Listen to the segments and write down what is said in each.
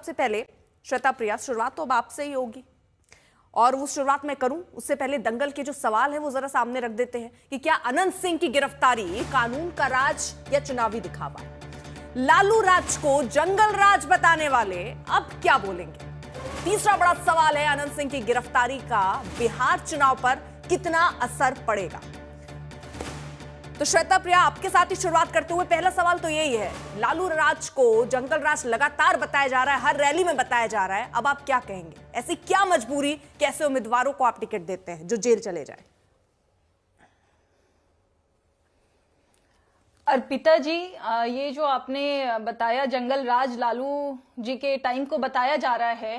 सबसे पहले श्वेता प्रिया, शुरुआत तो अब आपसे ही होगी और वो शुरुआत मैं करूं उससे पहले दंगल के जो सवाल है वो जरा सामने रख देते हैं कि क्या अनंत सिंह की गिरफ्तारी कानून का राज या चुनावी दिखावा? लालू राज को जंगल राज बताने वाले अब क्या बोलेंगे? तीसरा बड़ा सवाल है, अनंत सिंह की गिरफ्तारी का बिहार चुनाव पर कितना असर पड़ेगा? तो श्वेता प्रिया, आपके साथ ही शुरुआत करते हुए पहला सवाल तो यही है, लालू राज को जंगल राज लगातार बताया जा रहा है, हर रैली में बताया जा रहा है, अब आप क्या कहेंगे? ऐसी क्या मजबूरी, कैसे उम्मीदवारों को आप टिकट देते हैं जो जेल चले जाए? अर्पिता जी, ये जो आपने बताया जंगल राज लालू जी के टाइम को बताया जा रहा है,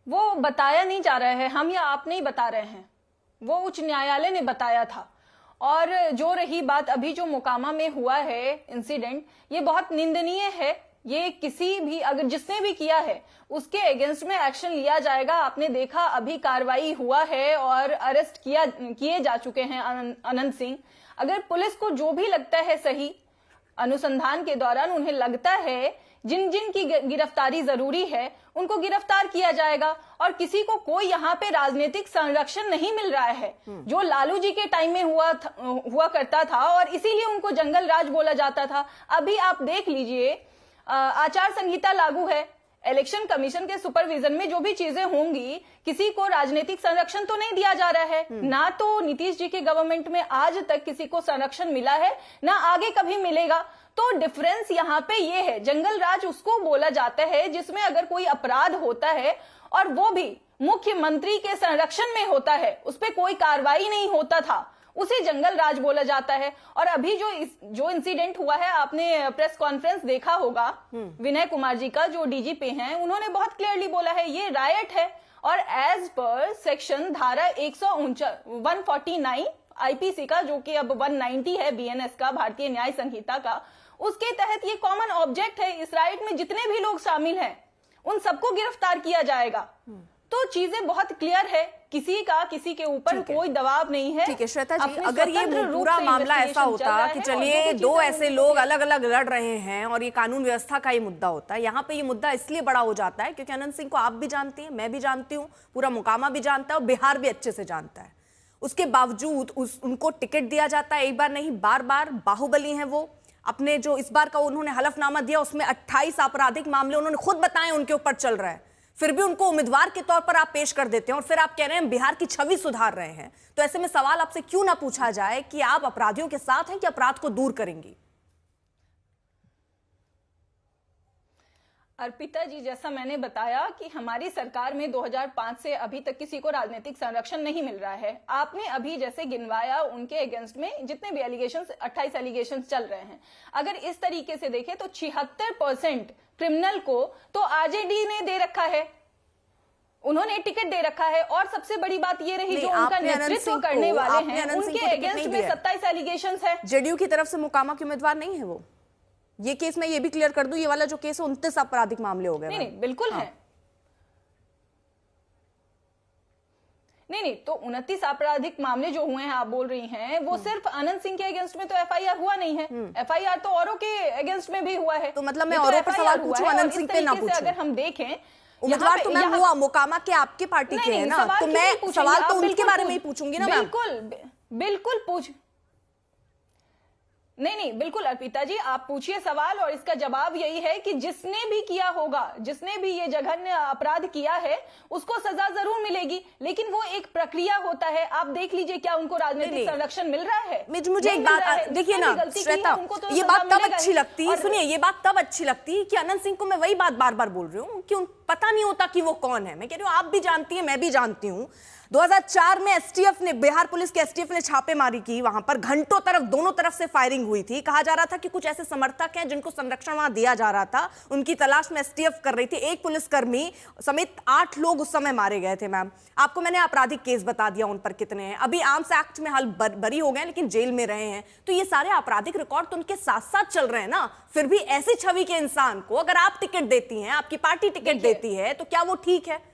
वो बताया नहीं जा रहा है, हम या आप नहीं बता रहे हैं, वो उच्च न्यायालय ने बताया था। और जो रही बात अभी जो मोकामा में हुआ है इंसिडेंट, ये बहुत निंदनीय है। ये किसी भी, अगर जिसने भी किया है उसके अगेंस्ट में एक्शन लिया जाएगा। आपने देखा अभी कार्रवाई हुआ है और अरेस्ट किए जा चुके हैं अनंत सिंह। अगर पुलिस को जो भी लगता है सही, अनुसंधान के दौरान उन्हें लगता है जिन जिन की गिरफ्तारी जरूरी है उनको गिरफ्तार किया जाएगा। और किसी को कोई यहाँ पे राजनीतिक संरक्षण नहीं मिल रहा है जो लालू जी के टाइम में हुआ करता था, और इसीलिए उनको जंगल राज बोला जाता था। अभी आप देख लीजिए, आचार संहिता लागू है, इलेक्शन कमीशन के सुपरविजन में जो भी चीजें होंगी, किसी को राजनीतिक संरक्षण तो नहीं दिया जा रहा है। ना तो नीतीश जी के गवर्नमेंट में आज तक किसी को संरक्षण मिला है, ना आगे कभी मिलेगा। तो डिफरेंस यहाँ पे ये है, जंगल राज उसको बोला जाता है जिसमें अगर कोई अपराध होता है और वो भी मुख्यमंत्री के संरक्षण में होता है, उस पर कोई कार्रवाई नहीं होता था, उसे जंगल राज बोला जाता है। और अभी जो इंसिडेंट हुआ है, आपने प्रेस कॉन्फ्रेंस देखा होगा विनय कुमार जी का, जो डीजीपी हैं, उन्होंने बहुत क्लियरली बोला है ये रायट है। और एज पर सेक्शन धारा 149 आईपीसी का, जो कि अब 190 है बीएनएस का, भारतीय न्याय संहिता का, उसके तहत ये कॉमन ऑब्जेक्ट है। इस राइट में जितने भी लोग शामिल हैं उन सबको गिरफ्तार किया जाएगा। तो चीजें बहुत क्लियर है, किसी के ऊपर कोई दबाव नहीं है। ठीक है श्वेता जी, अगर ये पूरा मामला ऐसा होता कि चलिए दो ऐसे लोग अलग अलग लड़ रहे हैं और ये कानून व्यवस्था का ही मुद्दा होता है, यहाँ पे ये मुद्दा इसलिए बड़ा हो जाता है क्योंकि अनंत सिंह को आप भी जानती हैं, मैं भी जानती हूँ, पूरा मोकामा भी जानता है और बिहार भी अच्छे से जानता है। उसके बावजूद उनको टिकट दिया जाता है, एक बार नहीं बार बार। बाहुबली हैं वो, अपने जो इस बार का उन्होंने हलफनामा दिया उसमें 28 आपराधिक मामले उन्होंने खुद बताए उनके ऊपर चल रहा है, फिर भी उनको उम्मीदवार के तौर पर आप पेश कर देते हैं और फिर आप कह रहे हैं बिहार की छवि सुधार रहे हैं। तो ऐसे में सवाल आपसे क्यों ना पूछा जाए कि आप अपराधियों के साथ हैं कि अपराध को दूर करेंगी? अर्पिता जी, जैसा मैंने बताया कि हमारी सरकार में 2005 से अभी तक किसी को राजनीतिक संरक्षण नहीं मिल रहा है। आपने अभी जैसे गिनवाया उनके अगेंस्ट में जितने भी एलिगेशंस, 28 एलिगेशंस चल रहे हैं, अगर इस तरीके से देखें तो 76% क्रिमिनल को तो आरजेडी ने दे रखा है, उन्होंने टिकट दे रखा है। और सबसे बड़ी बात ये रही, जो उनका नेतृत्व करने वाले हैं उनके अगेंस्ट में 27 एलिगेशंस है। जेडीयू की तरफ से मोकामा के उम्मीदवार नहीं है वो। ये केस मैं ये भी क्लियर कर दूं, ये वाला जो केस है 29 आपराधिक मामले हो गए। नहीं, बिल्कुल है। नहीं, तो 29 आपराधिक मामले जो हुए हैं आप बोल रही हैं, वो सिर्फ अनंत सिंह के अगेंस्ट में तो एफआईआर हुआ नहीं है, एफआईआर तो औरों के अगेंस्ट में भी हुआ है। तो मतलब मैं औरों पर सवाल पूछूं, अनंत सिंह पे ना पूछूं? अगर हम देखें, उम्मीदवार तो मैं हुआ मोकामा के आपकी पार्टी के हैं ना, तो मैं सवाल तो उनके बारे में ही पूछूंगी ना। बिल्कुल पूछ नहीं, बिल्कुल अर्पिता जी, आप पूछिए सवाल और इसका जवाब यही है कि जिसने भी किया होगा, जिसने भी ये जघन्य अपराध किया है, उसको सजा जरूर मिलेगी, लेकिन वो एक प्रक्रिया होता है। आप देख लीजिए क्या उनको राजनीतिक संरक्षण मिल रहा है? मुझे एक बात देखिए ना श्वेता, ये बात तब अच्छी लगती है, सुनिए, ये बात तब अच्छी लगती है कि अनंत सिंह को मैं वही बात बार बार बोल रही हूँ कि पता नहीं होता कि वो कौन है। मैं कह रही हूँ आप भी जानती हैं, मैं भी जानती हूँ। 2004 में एसटीएफ ने, बिहार पुलिस के एसटीएफ ने छापेमारी की, वहां पर घंटों दोनों तरफ से फायरिंग हुई थी। कहा जा रहा था कि कुछ ऐसे समर्थक हैं जिनको संरक्षण वहां दिया जा रहा था, उनकी तलाश में एसटीएफ कर रही थी। एक पुलिसकर्मी समेत 8 लोग उस समय मारे गए थे। मैम, आपको मैंने आपराधिक केस बता दिया उन पर कितने हैं। अभी आर्म्स एक्ट में हाल बरी हो गए लेकिन जेल में रहे हैं। तो ये सारे आपराधिक रिकॉर्ड तो उनके साथ साथ चल रहे हैं ना। फिर भी ऐसी छवि के इंसान को अगर आप टिकट देती हैं, आपकी पार्टी टिकट देती है, तो क्या वो ठीक है?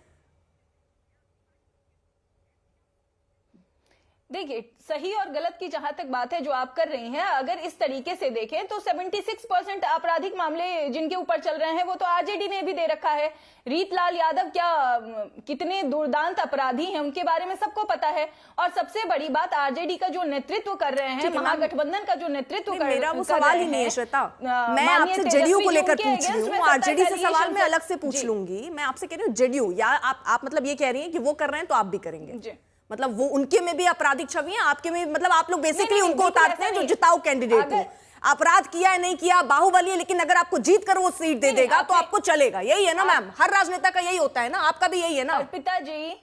देखिए, सही और गलत की जहां तक बात है जो आप कर रही हैं, अगर इस तरीके से देखें तो 76% आपराधिक मामले जिनके ऊपर चल रहे हैं वो तो आरजेडी ने भी दे रखा है। रीतलाल यादव क्या कितने दुर्दांत अपराधी हैं उनके बारे में सबको पता है। और सबसे बड़ी बात, आरजेडी का जो नेतृत्व कर रहे हैं, महागठबंधन का जो नेतृत्व कर रहे हैं, मेरा वो सवाल ही नहीं है श्वेता, मैं आपसे जेडीयू को लेकर पूछ रही हूँ। आरजेडी से सवाल मैं अलग से पूछ लूंगी। मैं आपसे कह रही हूँ जेडीयू, या आप मतलब ये कह रही हैं कि वो कर रहे हैं तो आप भी करेंगे, मतलब वो उनके में भी आपराधिक छवि है, आपके में, मतलब आप लोग बेसिकली उनको उतारते हैं जो जिताऊ कैंडिडेट हो। अपराध किया है नहीं किया, बाहुबली है, लेकिन अगर आपको जीत कर वो सीट दे देगा तो आपको चलेगा। यही है ना मैम, हर राजनेता का यही होता है ना, आपका भी यही है ना? अर्पिता जी,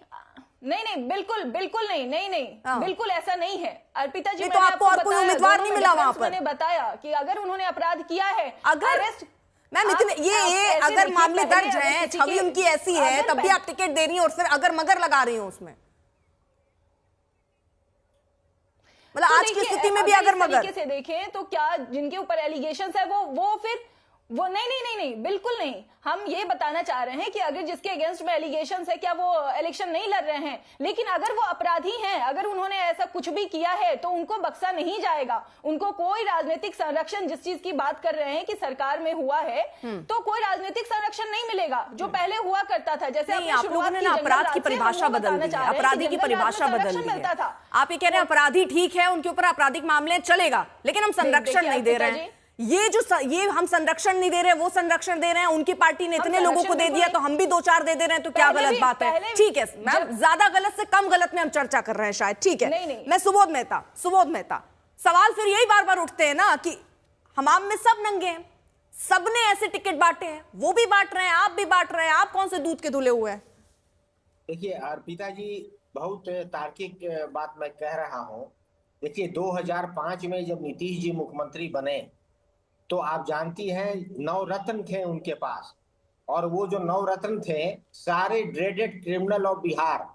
नहीं, बिल्कुल नहीं, बिल्कुल ऐसा नहीं है अर्पिता जी। तो आपको और कोई उम्मीदवार नहीं मिला वहां पर? मैंने बताया कि अगर उन्होंने अपराध किया है, अगर मैम इतने ये अगर मामले दर्ज हैं, छवि उनकी ऐसी है, तब भी आप टिकट दे रही हैं और फिर अगर मगर लगा रही हो उसमें, मतलब तो आज की स्थिति में भी अगर मगर से देखें तो क्या जिनके ऊपर एलिगेशंस है वो फिर वो नहीं, बिल्कुल नहीं। हम ये बताना चाह रहे हैं कि अगर जिसके अगेंस्ट में एलिगेशंस है, क्या वो इलेक्शन नहीं लड़ रहे हैं, लेकिन अगर वो अपराधी हैं, अगर उन्होंने ऐसा कुछ भी किया है तो उनको बख्शा नहीं जाएगा। उनको कोई राजनीतिक संरक्षण, जिस चीज की बात कर रहे हैं कि सरकार में हुआ है, तो कोई राजनीतिक संरक्षण नहीं मिलेगा जो पहले हुआ करता था। जैसे आप लोगों ने ना अपराध की परिभाषा बदल दी है, अपराधी की परिभाषा बदल दी है। आप ये कह रहे हैं अपराधी ठीक है, उनके ऊपर आपराधिक मामले चलेगा, लेकिन हम संरक्षण नहीं दे रहे हैं। ये हम संरक्षण नहीं दे रहे हैं, वो संरक्षण दे रहे हैं। उनकी पार्टी ने इतने लोगों को दे दिया तो हम भी 2-4 दे रहे हैं, तो क्या गलत बात है? ठीक है मैम, ज्यादा गलत से कम गलत में हम चर्चा कर रहे हैं शायद, ठीक है। मैं सुबोध मेहता, सवाल फिर यही बार बार उठते हैं ना कि हमाम में सब नंगे हैं, सबने ऐसे टिकट बांटे हैं, वो भी बांट रहे हैं, आप भी बांट रहे हैं, आप कौन से दूध के धुले हुए हैं? देखिए अर्पिता जी, बहुत तार्किक बात मैं कह रहा हूं। देखिए 2005 में जब नीतीश जी मुख्यमंत्री बने तो आप जानती हैं 9 रत्न थे उनके पास, और वो जो 9 रत्न थे सारे ड्रेडेड क्रिमिनल ऑफ बिहार,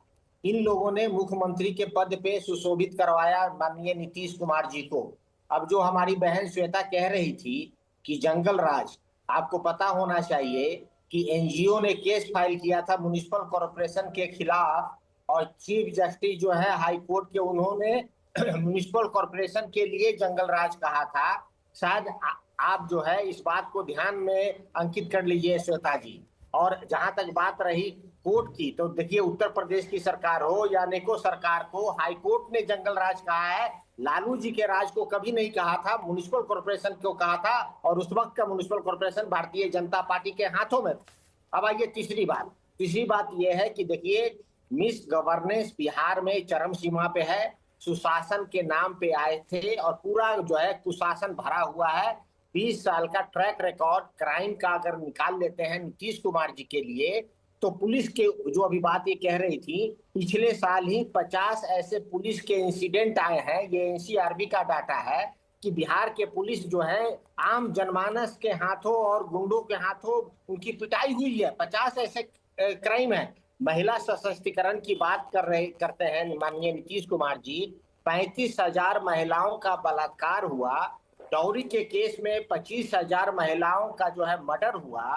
इन लोगों ने मुख्यमंत्री के पद पे सुशोभित करवाया माननीय नीतीश कुमार जी को। अब जो हमारी बहन श्वेता कह रही थी कि जंगल राज, आपको पता होना चाहिए कि एनजीओ ने केस फाइल किया था म्युनिसिपल कॉर्पोरेशन के खिलाफ, और चीफ जस्टिस जो है हाई कोर्ट के, उन्होंने म्युनिसिपल कॉर्पोरेशन के लिए जंगल राज कहा था। शायद आप जो है इस बात को ध्यान में अंकित कर लीजिए श्वेता जी। और जहां तक बात रही कोर्ट की, तो देखिए उत्तर प्रदेश की सरकार हो या नेको सरकार को, हाई कोर्ट ने जंगल राज कहा है, लालू जी के राज को कभी नहीं कहा था, म्युनिसिपल कॉर्पोरेशन को कहा था, और उस वक्त का municipal corporation Bharatiya Janata party के हाथों में। अब आइए तीसरी बात यह है कि देखिए मिस गवर्नेंस बिहार में चरम सीमा पे है, सुशासन के नाम पे आए थे और पूरा जो है कुशासन भरा हुआ है। 20 साल का ट्रैक रिकॉर्ड क्राइम का अगर निकाल लेते हैं नीतीश कुमार जी के लिए, तो पुलिस के जो अभी बात ये कह रही थी, पिछले साल ही 50 ऐसे पुलिस के इंसिडेंट आए हैं, ये एनसीआरबी का डाटा है कि बिहार के पुलिस जो है आम जनमानस के हाथों और गुंडों के हाथों उनकी पिटाई हुई है। 50 ऐसे क्राइम है। महिला सशक्तिकरण की बात करते हैं माननीय नीतीश कुमार जी, 35,000 महिलाओं का बलात्कार हुआ, डॉरी के केस में 25,000 महिलाओं का जो है मर्डर हुआ,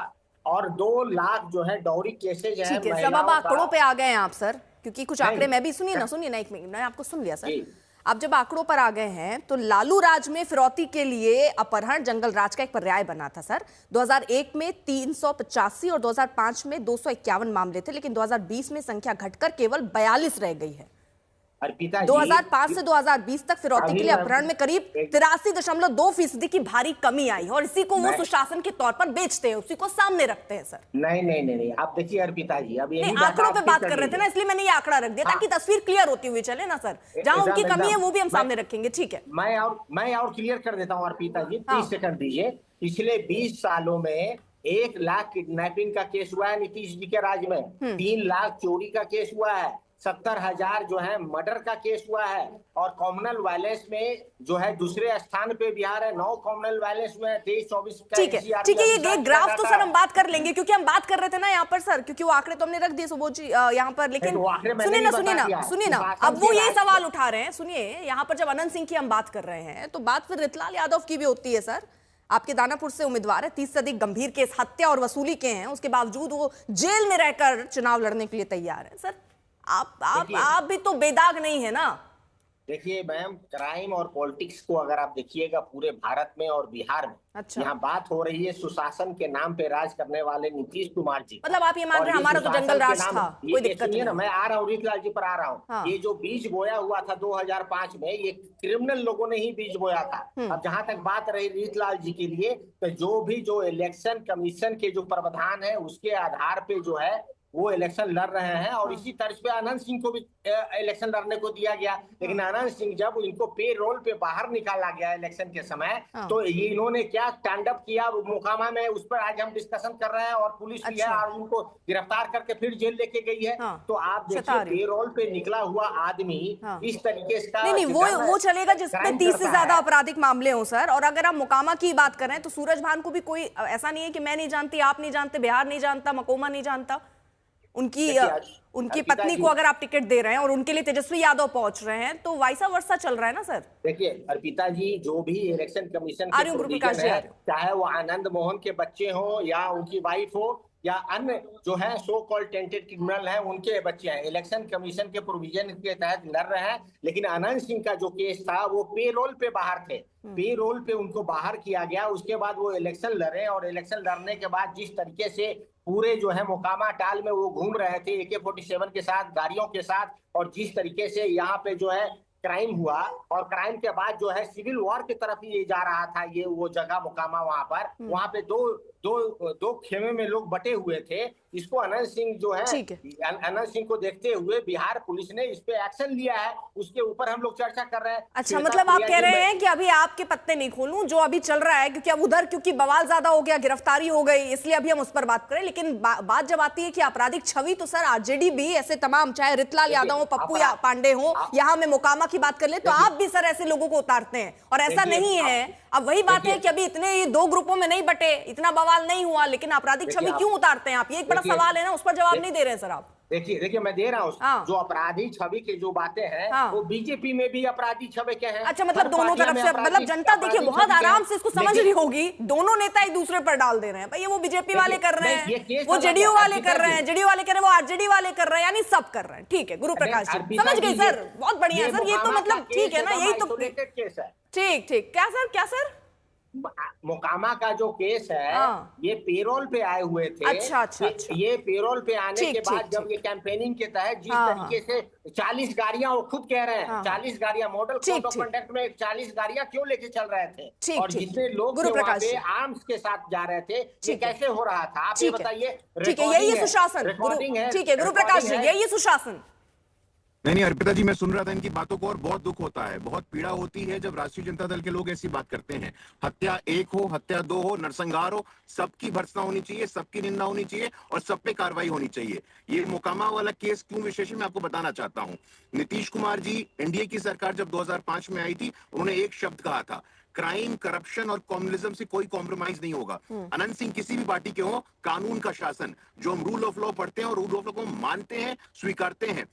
और 2 लाख जो है डॉरी केसेज है। ठीक है, सब अब आंकड़ों पे आ गए हैं आप सर, क्योंकि कुछ आंकड़े मैं भी सुनिए ना एक मिनट, मैंने आपको सुन लिया सर। अब जब आंकड़ों पर आ गए हैं तो लालू राज में फिरौती के लिए अपहरण जंगल राज का एक पर्याय बना था सर। 2001 में 385 और 2005 में 251 मामले थे, लेकिन 2020 में संख्या घटकर केवल 42 रह गई है। 2005 से 2020 तक फिरौती के लिए अपहरण में करीब 83.2% की भारी कमी आई, और इसी को वो सुशासन के तौर पर बेचते हैं, उसी को सामने रखते हैं सर। नहीं, आप देखिए अर्पिता जी, अब यही आंकड़ों पे बात कर रहे थे ना, इसलिए मैंने ये आंकड़ा रख दिया ताकि तस्वीर क्लियर होती हुई चले ना सर। जहां उनकी कमी है वो भी हम सामने रखेंगे, ठीक है। मैं और क्लियर कर देता हूँ अर्पिता जी, 30 सेकंड दीजिए। पिछले 20 सालों में 1 लाख किडनैपिंग का केस हुआ है नीतीश जी के राज में, 3 लाख चोरी का केस हुआ है, 70,000 जो है मर्डर का केस हुआ है, और कॉम्युनल वायलेंस में जो है दूसरे स्थान पे बिहार है, 9 कॉम्युनल वायलेंस में 23-24 का। ठीक है, ये ग्राफ तो सर हम बात कर लेंगे, क्योंकि हम बात कर रहे थे ना यहाँ पर सर, क्योंकि वो आंकड़े तो हमने रख दिए सुबोध जी यहाँ पर, लेकिन सुनिए ना अब वो ये सवाल उठा रहे हैं। सुनिए, यहाँ पर जब अनंत सिंह की हम बात कर रहे हैं तो बात फिर रीतलाल यादव की भी होती है सर। आपके दानापुर से उम्मीदवार है, 30 से अधिक गंभीर केस हत्या और वसूली के हैं, उसके बावजूद वो जेल में रहकर चुनाव लड़ने के लिए तैयार है सर। आप भी तो बेदाग नहीं है ना। देखिए मैम, क्राइम और पॉलिटिक्स को अगर आप देखिएगा पूरे भारत में और बिहार में, अच्छा। यहाँ बात हो रही है सुशासन के नाम पे राज करने वाले नीतीश कुमार जी। मतलब आप ये मान रहे हैं हमारा तो जंगल राज था, कोई दिक्कत नहीं। ना, मैं आ रहा हूँ रीतलाल जी पर आ रहा हूँ। हाँ। ये जो बीज बोया हुआ था 2005 में, ये क्रिमिनल लोगों ने ही बीज बोया था। अब जहां तक बात रही रीतलाल जी के लिए, तो जो इलेक्शन कमीशन के जो प्रावधान है उसके आधार पे जो है वो इलेक्शन लड़ रहे हैं, और इसी तर्ज पे अनंत सिंह को भी इलेक्शन लड़ने को दिया गया। लेकिन अनंत सिंह जब इनको पे रोल पे बाहर निकाला गया इलेक्शन के समय, तो ये इन्होंने क्या स्टैंड अप किया मोकामा में, उस पर आज हम डिस्कशन कर रहे हैं। और पुलिस भी है और उनको गिरफ्तार करके फिर जेल लेके गई है। तो आप देखिए पे रोल पे निकला हुआ आदमी इस तरीके से नहीं वो चलेगा जिसमें 30 से ज्यादा आपराधिक मामले हो सर। और अगर आप मोकामा की बात करें तो सूरज भान को भी कोई ऐसा नहीं है कि मैं नहीं जानती, आप नहीं जानते, बिहार नहीं जानता, मकोमा नहीं जानता। उनकी पत्नी को अगर आप टिकट दे रहे हैं और उनके लिए तेजस्वी यादव पहुंच रहे हैं, तो वाइसा वर्सा चल रहा है ना सर। देखिए अर्पिता जी, जो भी इलेक्शन कमीशन के प्रोविजन है, चाहे वो आनंद मोहन के बच्चे हो या उनकी वाइफ हो या अन्य जो है सो कॉल्ड टेंटेड क्रिमिनल हैं उनके बच्चे हैं, इलेक्शन कमीशन के प्रोविजन के तहत लड़ रहे हैं। लेकिन अनंत सिंह का जो केस था वो पे रोल पे बाहर थे, पे रोल पे उनको बाहर किया गया। उसके बाद वो इलेक्शन लड़े, और इलेक्शन लड़ने के बाद जिस तरीके से पूरे जो है मोकामा टाल में वो घूम रहे थे AK-47 के साथ, गाड़ियों के साथ, और जिस तरीके से यहाँ पे जो है क्राइम हुआ, और क्राइम के बाद जो है सिविल वॉर की तरफ ही जा रहा था ये वो जगह मोकामा, वहां पे दो खेमे में लोग बटे हुए थे। इसको अनंत सिंह जो है, अनंत सिंह को देखते हुए बिहार पुलिस ने इस पे एक्शन लिया है, उसके ऊपर हम लोग चर्चा कर रहे हैं। अच्छा, मतलब आप कह रहे हैं कि अभी आपके पत्ते नहीं खोलूं जो अभी चल रहा है, क्योंकि अब उधर क्योंकि बवाल ज्यादा हो गया, गिरफ्तारी हो गई, इसलिए अभी हम उस पर बात करें। लेकिन बात जब आती है कि आपराधिक छवि, तो सर आरजेडी भी ऐसे तमाम, चाहे रीतलाल यादव हो, पप्पू पांडे हो, यहाँ में मोकामा की बात कर ले, तो आप भी सर ऐसे लोगों को उतारते हैं। और ऐसा नहीं है, अब वही बात है कि अभी इतने दो ग्रुपों में नहीं बटे, इतना बवाल नहीं हुआ, लेकिन आपराधिक छवि क्यों उतारते हैं आप? ये एक बड़ा सवाल है ना, उस पर जवाब नहीं दे रहे हैं सर आप। देखिए मैं दे रहा हूँ। जो अपराधी छवि की जो बातें हैं वो बीजेपी में भी अपराधी छवि के हैं। अच्छा, मतलब दोनों तरफ से, मतलब जनता देखिए बहुत आराम से इसको समझ रही होगी, दोनों नेता एक दूसरे पर डाल दे रहे हैं। भाई वो बीजेपी वाले कर रहे हैं, वो जेडीयू वाले कर रहे हैं, जेडीयू वाले कर रहे हैं, वो आरजेडी वाले कर रहे हैं, यानी सब कर रहे हैं। ठीक है गुरु प्रकाश जी, समझ गई सर, बहुत बढ़िया है सर। ये तो मतलब ठीक है ना, यही तो ठीक। क्या सर मोकामा का जो केस है ये पेरोल पे आए हुए थे। अच्छा। ये पेरोल पे आने के बाद जब ये कैंपेनिंग के तहत जिस तरीके से 40 गाड़ियां, वो खुद कह रहे हैं 40 गाड़ियां, मॉडल कोड ऑफ कंडक्ट में 40 गाड़ियां क्यों लेके चल रहे थे, और जितने लोग वहाँ पे आर्म्स के साथ जा रहे थे, ये कैसे हो रहा था आप ये बताइए। ठीक है, यही सुशासन, ठीक है गुरु प्रकाश जी, यही सुशासन। नहीं अर्पिता जी, मैं सुन रहा था इनकी बातों को और बहुत दुख होता है, बहुत पीड़ा होती है जब राष्ट्रीय जनता दल के लोग ऐसी बात करते हैं। हत्या 1 हो, हत्या 2 हो, नरसंहार हो, सबकी भर्त्सना होनी चाहिए, सबकी निंदा होनी चाहिए और सब पे कार्रवाई होनी चाहिए। ये मोकामा वाला केस क्यों विशेष है मैं आपको बताना चाहता हूँ। नीतीश कुमार जी, एनडीए की सरकार जब 2005 में आई थी, उन्होंने एक शब्द कहा था, क्राइम, करप्शन और कम्युनिज्म से कोई कॉम्प्रोमाइज नहीं होगा। अनंत सिंह किसी भी पार्टी के हो, कानून का शासन, जो हम रूल ऑफ लॉ पढ़ते हैं और रूल ऑफ लॉ को मानते हैं, स्वीकारते हैं।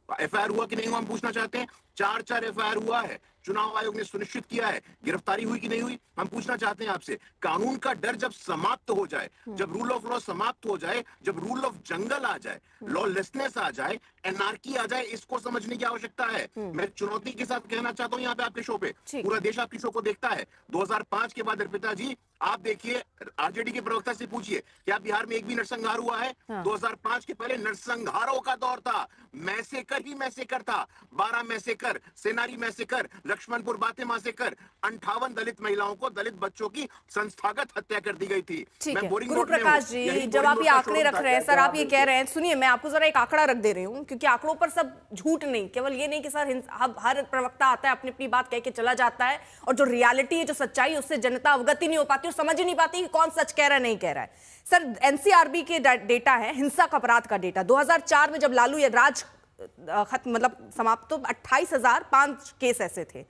FIR हुआ कि नहीं हुआ हम पूछना चाहते हैं। 4 FIR हुआ है, चुनाव आयोग ने सुनिश्चित किया है। गिरफ्तारी हुई कि नहीं हुई हम पूछना चाहते हैं आपसे। कानून का डर जब समाप्त हो जाए, जब रूल ऑफ लॉ समाप्त हो जाए, जब रूल ऑफ जंगल आ जाए, लॉलेसनेस आ जाए, एनार्की आ जाए, इसको समझने की आवश्यकता है। मैं चुनौती के साथ कहना चाहता हूँ यहाँ पे आपके शो पे, पूरा देश आपकी शो को देखता है। 2005 के बाद अर्पिता जी आप देखिए, आरजेडी के प्रवक्ता से पूछिए क्या बिहार में एक भी नरसंहार हुआ है? 2005 के पहले नरसंहारों का दौर था, मैसेकर ही मैसेकर था। 12 मैसेकर, सेनारी मैसेकर, लक्ष्मणपुर बाते मैसेकर, 58 दलित महिलाओं को, दलित बच्चों की संस्थागत हत्या कर दी गई थी। गुरु प्रकाश जी, जब आप ये आंकड़े रख रहे हैं सर, आप ये कह रहे हैं, सुनिए मैं आपको जरा एक आंकड़ा रख दे रही हूँ, क्योंकि आंकड़ों पर सब झूठ नहीं, केवल ये नहीं कि सर हर प्रवक्ता आता है अपनी अपनी बात कह के चला जाता है, और जो रियलिटी है, जो सच्चाई, उससे जनता अवगत ही नहीं हो पाती, समझ ही नहीं पाती कि कौन सच कह रहा है, नहीं कह रहा है। सर NCRB के डेटा है, हिंसक अपराध का डेटा, 2004 में जब लालू राज खत्म मतलब समाप्त, तो 28,005 केस ऐसे थे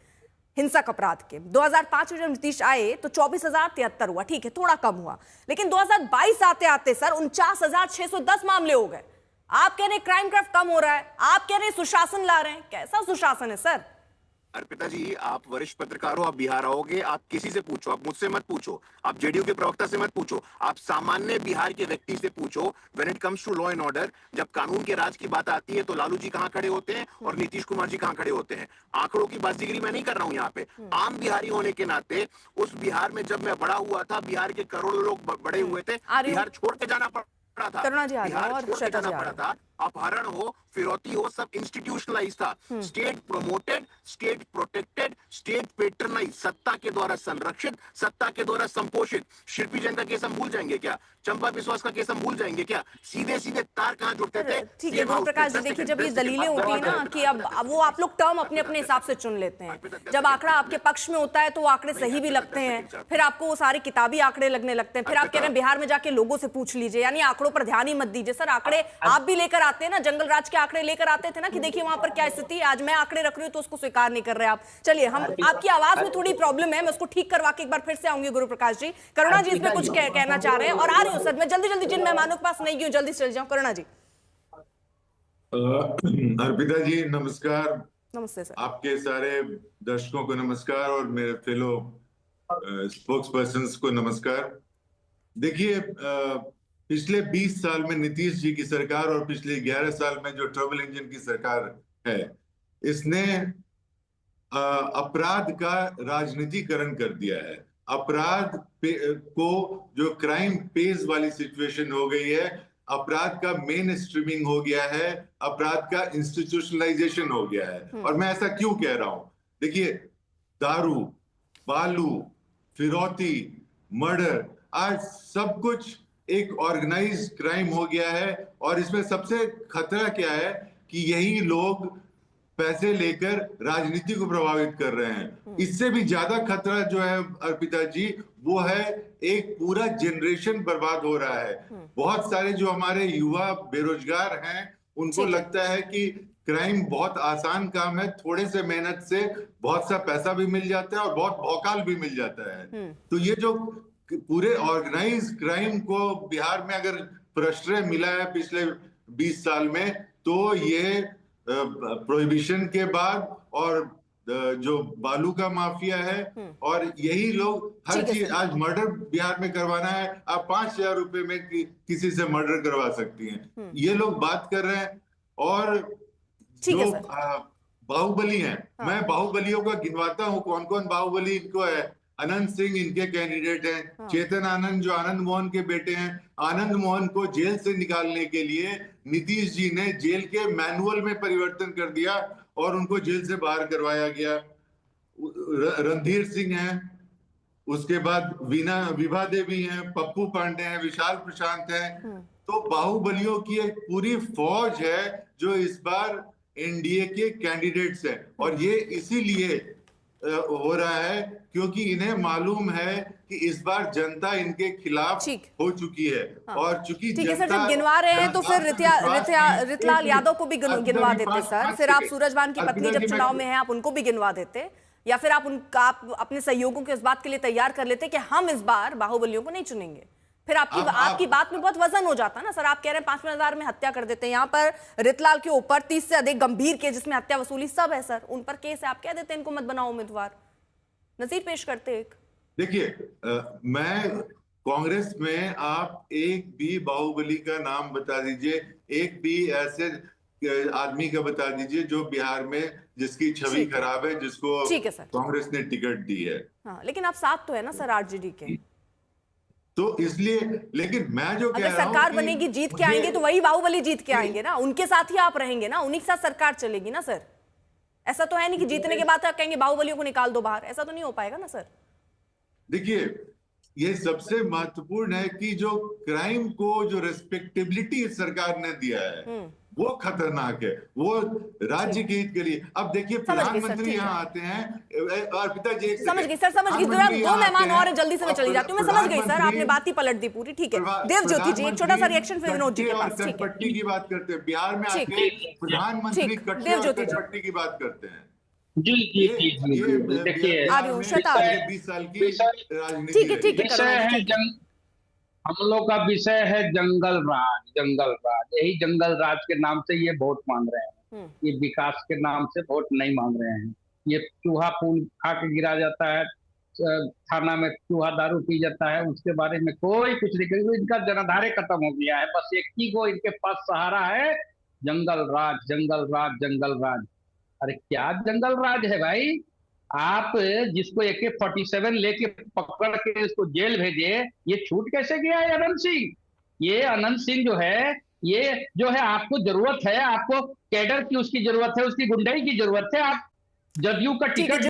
हिंसक अपराध के। 2005 में जब नीतीश आए तो 24,073 हुआ, ठीक है थोड़ा कम हुआ। लेकिन 2022 आते आते सर 49,610 मामले हो गए। आप कह रहे हैं क्राइम ग्राफ कम हो रहा है, आप कह रहे हैं सुशासन ला रहे हैं। कैसा सुशासन है सर? अर्पिता जी, आप वरिष्ठ पत्रकार हो, आप बिहार आओगे, आप किसी से पूछो, आप मुझसे मत पूछो, आप जेडीयू के प्रवक्ता से मत पूछो, आप सामान्य बिहार के व्यक्ति से पूछो। When it comes to law and order, जब कानून के राज की बात आती है तो लालू जी कहां खड़े होते हैं और नीतीश कुमार जी कहां खड़े होते हैं। आंकड़ों की बाजीगरी मैं नहीं कर रहा हूं यहाँ पे। आम बिहारी होने के नाते उस बिहार में जब मैं बड़ा हुआ था, बिहार के करोड़ों लोग बड़े हुए थे, बिहार छोड़ के जाना पड़ा था, करुणा जी आ बिहार जाओ और छोड़ के श्वेता जाना जी आ पड़ा जाओ। था। अपहरण हो, फिरौती हो, सब इंस्टीट्यूशनलाइज था। State promoted, state protected, state patronize, सत्ता के द्वारा संरक्षित, सत्ता के द्वारा संपोषित। शिल्पी जैन का केस हम भूल जाएंगे क्या? चंपा विश्वास का केस हम भूल जाएंगे क्या? सीधे सीधे तार कहां जुड़ते थे? ठीक है गुरु प्रकाश जी, देखिए जब ये दलीलें होती है ना कि अब वो आप लोग टर्म अपने अपने हिसाब से चुन लेते हैं। जब आंकड़ा आपके पक्ष में होता है तो वो आंकड़े सही भी लगते हैं, फिर आपको वो सारे किताबी आंकड़े लगने लगते हैं, फिर आप कह रहे हैं बिहार में जाके लोगों से पूछ लीजिए, यानी आंकड़ों पर ध्यान ही मत दीजिए। सर आंकड़े आप भी लेकर आते हैं ना, जंगल राज के आंकड़े लेकर आते थे ना कि देखिए वहां पर क्या स्थिति है। आज मैं आंकड़े रख रही हूं तो उसको स्वीकार नहीं कर रहे आप। चलिए, हम आपकी आवाज में थोड़ी प्रॉब्लम है, मैं उसको ठीक करवा के एक बार फिर से आऊंगी। गुरु प्रकाश जी, करुणा जी इसमें कुछ कहना चाह रहे हैं और आ रही हूं सर मैं जल्दी जल्दी, जिन मेहमानों के पास नहीं गई जल्दी चल जाऊं। करुणा जी। अर्पिता जी नमस्कार। नमस्ते सर। आपके सारे दर्शकों को नमस्कार और मेरे फेलो स्पोक्स पर्सन्स को नमस्कार। देखिए, पिछले 20 साल में नीतीश जी की सरकार और पिछले 11 साल में जो ट्रबल इंजन की सरकार है, इसने अपराध का राजनीतिकरण कर दिया है। अपराध को जो क्राइम पेज वाली सिचुएशन हो गई है, अपराध का मेन स्ट्रीमिंग हो गया है, अपराध का इंस्टीट्यूशनलाइजेशन हो गया है। और मैं ऐसा क्यों कह रहा हूं? देखिए, दारू, बालू, फिरौती, मर्डर, आज सब कुछ एक ऑर्गेनाइज्ड क्राइम हो गया है। और इसमें सबसे खतरा क्या है कि यही लोग पैसे लेकर राजनीति को प्रभावित कर रहे हैं। इससे भी ज्यादा खतरा जो है अर्पिता जी, वो है एक पूरा जनरेशन बर्बाद हो रहा है। बहुत सारे जो हमारे युवा बेरोजगार हैं, उनको लगता है कि क्राइम बहुत आसान काम है, थोड़े से मेहनत से बहुत सा पैसा भी मिल जाता है और बहुत भौकाल भी मिल जाता है। तो ये जो पूरे ऑर्गेनाइज क्राइम को बिहार में अगर प्रश्रय मिला है पिछले 20 साल में, तो ये प्रोहिबिशन के बाद और जो बालू का माफिया है, और यही लोग हर चीज, आज मर्डर बिहार में करवाना है, आप 5,000 रुपए में किसी से मर्डर करवा सकती हैं। ये लोग बात कर रहे हैं। और जो बाहुबली हैं, मैं बाहुबलियों को गिनवाता हूँ, कौन कौन बाहुबली इनको है। अनंत सिंह इनके कैंडिडेट हैं। चेतन आनंद जो आनंद मोहन के बेटे हैं, आनंद मोहन को जेल से निकालने के लिए नीतीश जी ने जेल के मैनुअल में परिवर्तन कर दिया और उनको जेल से बाहर करवाया गया। रणधीर सिंह हैं, उसके बाद विभा देवी हैं, पप्पू पांडे हैं, विशाल प्रशांत हैं। तो बाहुबलियों की एक पूरी फौज है जो इस बार एनडीए के कैंडिडेट्स हैं। और ये इसीलिए हो रहा है क्योंकि इन्हें मालूम है कि इस बार जनता इनके खिलाफ हो चुकी है। और चूंकि ठीक है सर, जब गिनवा रहे हैं तो फिर रितलाल यादव को भी गिनवा देते सर। फिर आप सूरजवान की पत्नी जब चुनाव में है, आप उनको भी गिनवा देते, या फिर आप अपने सहयोगों को इस बात के लिए तैयार कर लेते कि हम इस बार बाहुबलियों को नहीं चुनेंगे। फिर आपकी बात में बहुत वजन हो जाता ना सर। आप कह रहे हैं 5,000 में हत्या कर देते हैं, यहाँ पर रितलाल के ऊपर 30 से अधिक गंभीर केस जिसमें हत्या वसूली सब है सर, उन पर केस है। आप कह देते हैं इनको मत बनाओ उम्मीदवार, नजीर पेश करते एक। देखिए, मैं कांग्रेस में आप एक भी बाहुबली का नाम बता दीजिए, एक भी ऐसे आदमी का बता दीजिए जो बिहार में जिसकी छवि खराब है, जिसको कांग्रेस ने टिकट दी है। हाँ, लेकिन आप साथ तो है ना सर आरजेडी के, तो इसलिए, लेकिन मैं जो कह रहा हूं, सरकार बनेगी, जीत के आएंगे तो वही बाहुबली जीत के आएंगे ना, उनके साथ ही आप रहेंगे ना, उन्हीं के साथ सरकार चलेगी ना सर। ऐसा तो है नहीं कि जीतने के बाद आप कहेंगे बाहुबलियों को निकाल दो बाहर, ऐसा तो नहीं हो पाएगा ना सर। देखिए, ये सबसे महत्वपूर्ण है कि जो क्राइम को जो रिस्पेक्टेबिलिटी सरकार ने दिया है वो खतरनाक है, वो राज्य के हित के लिए। अब देखिए, प्रधानमंत्री यहाँ आते हैं, और पिताजी समझ गई सर, समझ गई। दो मेहमान और जल्दी से मैं चली जाती हूँ। मैं समझ गई सर, आपने बात ही पलट दी पूरी। ठीक है, देवज्योति जी एक छोटा सा रिएक्शन फिर विनोद जी के पास। कटपट्टी की बात करते हैं बिहार में आके, प्रधानमंत्री कटपट्टी की बात करते हैं। जी जी जी जी, देखिए 20 साल की राजनीति, विषय है हम लोग का विषय है जंगल राज। जंगल राज, यही जंगल राज के नाम से ये वोट मांग रहे हैं, ये विकास के नाम से वोट नहीं मांग रहे हैं। ये चूहा फूल खा के गिरा जाता है, थाना में चूहा दारू पी जाता है, उसके बारे में कोई कुछ नहीं करेगा। इनका जनाधार खत्म हो गया है, बस एक ही को इनके पास सहारा है, जंगल राज, जंगल राज, जंगल राज। अरे क्या जंगल राज है भाई? आप जिसको AK-47 लेके पकड़ के इसको जेल भेजे, ये छूट कैसे गया है अनंत सिंह? ये अनंत सिंह जो है, ये जो है, आपको जरूरत है, आपको कैडर की उसकी जरूरत है, उसकी गुंडाई की जरूरत है। आप जदयू का टिकट